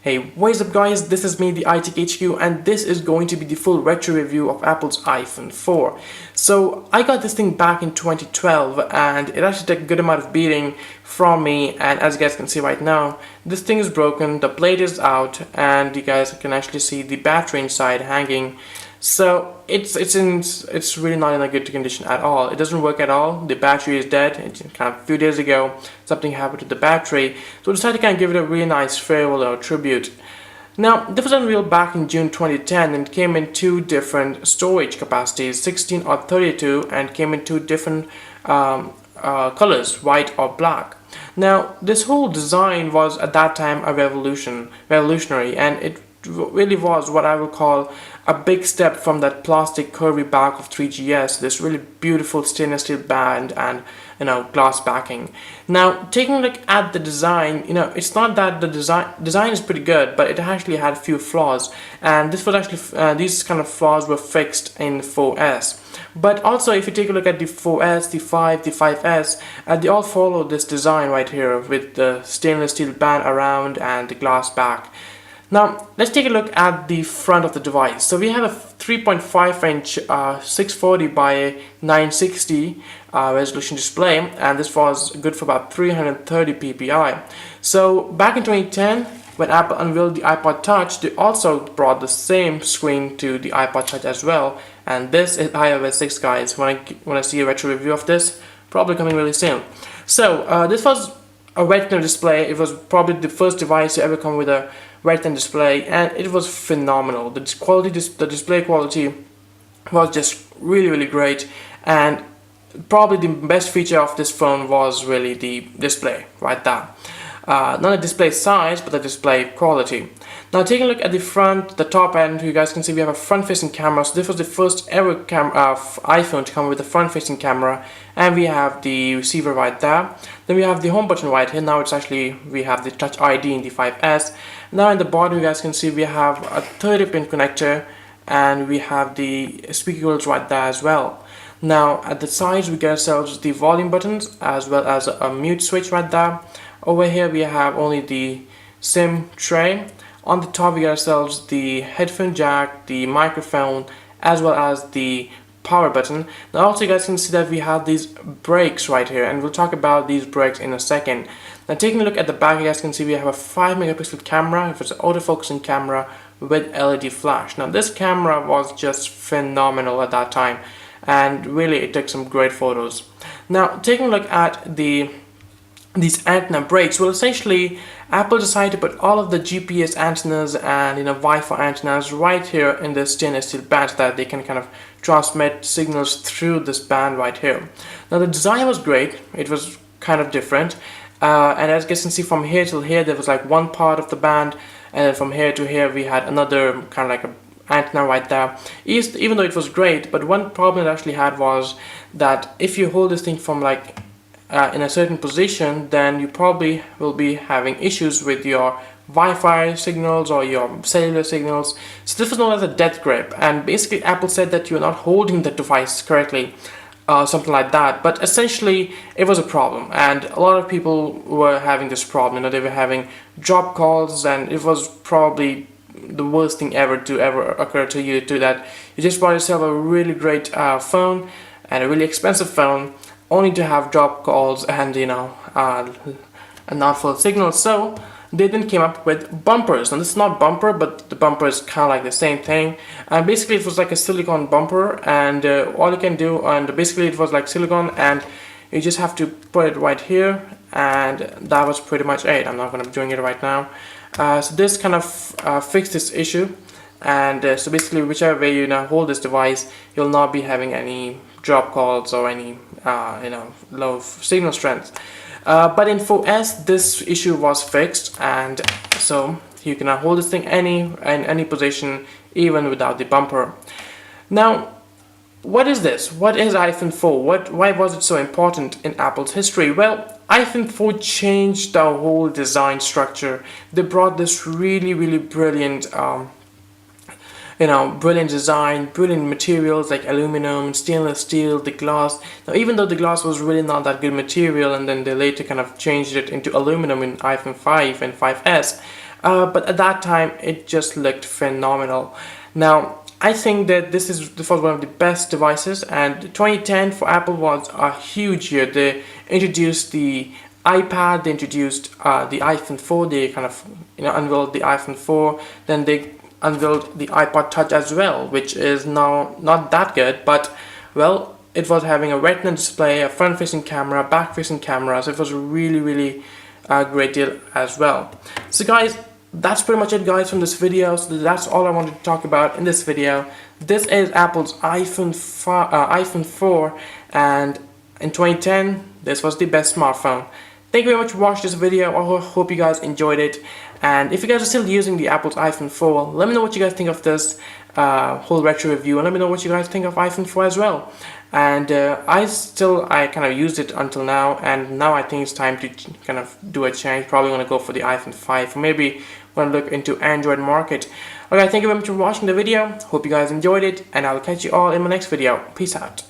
Hey, what is up guys, this is me, the iTechHQ, and this is going to be the full retro review of Apple's iPhone 4. So, I got this thing back in 2012 and it actually took a good amount of beating from me, and as you guys can see right now, this thing is broken, the plate is out, and you guys can actually see the battery inside hanging. So it's really not in a good condition at all. It doesn't work at all. The battery is dead. It's kind of a few days ago something happened to the battery, so I decided to kind of give it a really nice farewell or tribute. Now this was unveiled back in June 2010 and came in two different storage capacities, 16 or 32, and came in two different colors, white or black. Now this whole design was at that time a revolutionary, and it really was what I would call a big step from that plastic curvy back of 3GS, this really beautiful stainless steel band and glass backing. Now taking a look at the design, it's not that the design is pretty good, but it actually had a few flaws, and this was actually these kind of flaws were fixed in 4S. But also if you take a look at the 4S, the 5, the 5S, they all follow this design right here with the stainless steel band around and the glass back. Now let's take a look at the front of the device. So we have a 3.5 inch 640 by 960 resolution display, and this was good for about 330 ppi. So back in 2010, when Apple unveiled the iPod Touch, they also brought the same screen to the iPod Touch as well, and this is iOS 6, guys. When I see a retro review of this, probably coming really soon. So this was a Retina display. It was probably the first device to ever come with a Retina display, and it was phenomenal. The display quality was just really great, and probably the best feature of this phone was really the display right there. Not the display size, but the display quality. Now taking a look at the front, the top end, you guys can see we have a front-facing camera. So this was the first ever iPhone to come with a front-facing camera, and we have the receiver right there. Then we have the home button right here. Now we have the Touch ID in the 5S. Now in the bottom, you guys can see we have a 30-pin connector, and we have the speakers right there as well. Now at the sides, we get ourselves the volume buttons as well as a mute switch right there. Over here we have only the SIM tray. On the top we get ourselves the headphone jack, the microphone, as well as the power button. Now also you guys can see that we have these brakes right here, and we'll talk about these brakes in a second. Now taking a look at the back, you guys can see we have a 5 megapixel camera. If it's an autofocusing camera with LED flash. Now this camera was just phenomenal at that time, and really it took some great photos. Now taking a look at these antenna brakes, well, essentially Apple decided to put all of the GPS antennas and Wi-Fi antennas right here in this stainless steel band so that they can kind of transmit signals through this band right here. Now the design was great, it was kind of different, and as you guys can see from here till here there was like one part of the band, and then from here to here we had another kind of like a antenna right there. Even though it was great, but one problem it actually had was that if you hold this thing from like in a certain position, then you probably will be having issues with your Wi-Fi signals or your cellular signals. So this was known as a death grip, and basically Apple said that you're not holding the device correctly, something like that. But essentially it was a problem, and a lot of people were having this problem. They were having drop calls, and it was probably the worst thing ever to occur to you, to that you just bought yourself a really great phone and a really expensive phone, only to have drop calls and not full signals. So they then came up with bumpers. Now this is not bumper, but the bumper is kind of like the same thing, and basically it was like a silicone bumper, and all you can do, and basically it was like silicone, and you just have to put it right here, and that was pretty much it. I'm not going to be doing it right now. So this kind of fixed this issue, and so basically whichever way you now hold this device, you'll not be having any drop calls or any low signal strength. But in 4S this issue was fixed, and so you can now hold this thing in any position, even without the bumper. Now what is this? What is iPhone 4? Why was it so important in Apple's history? Well, iPhone 4 changed the whole design structure. They brought this really brilliant brilliant design, brilliant materials like aluminum, stainless steel, the glass. Now even though the glass was really not that good material, and then they later kind of changed it into aluminum in iPhone 5 and 5S, but at that time it just looked phenomenal. Now I think that this was one of the best devices, and 2010 for Apple was a huge year. They introduced the iPad, they introduced the iPhone 4, they kind of unveiled the iPhone 4, then they unveiled the iPod Touch as well, which is now not that good, but well, it was having a Retina display, a front-facing camera, back-facing camera, so it was a really a great deal as well. So guys, that's pretty much it guys from this video. So that's all I wanted to talk about in this video. This is Apple's iPhone 4, and in 2010 this was the best smartphone. Thank you very much for watching this video. I hope you guys enjoyed it, and if you guys are still using the Apple's iPhone 4, let me know what you guys think of this whole retro review, and let me know what you guys think of iPhone 4 as well. And I kind of used it until now, and now I think it's time to kind of do a change. Probably going to go for the iPhone 5, or maybe going to look into Android market. Okay, thank you very much for watching the video. Hope you guys enjoyed it, and I'll catch you all in my next video. Peace out.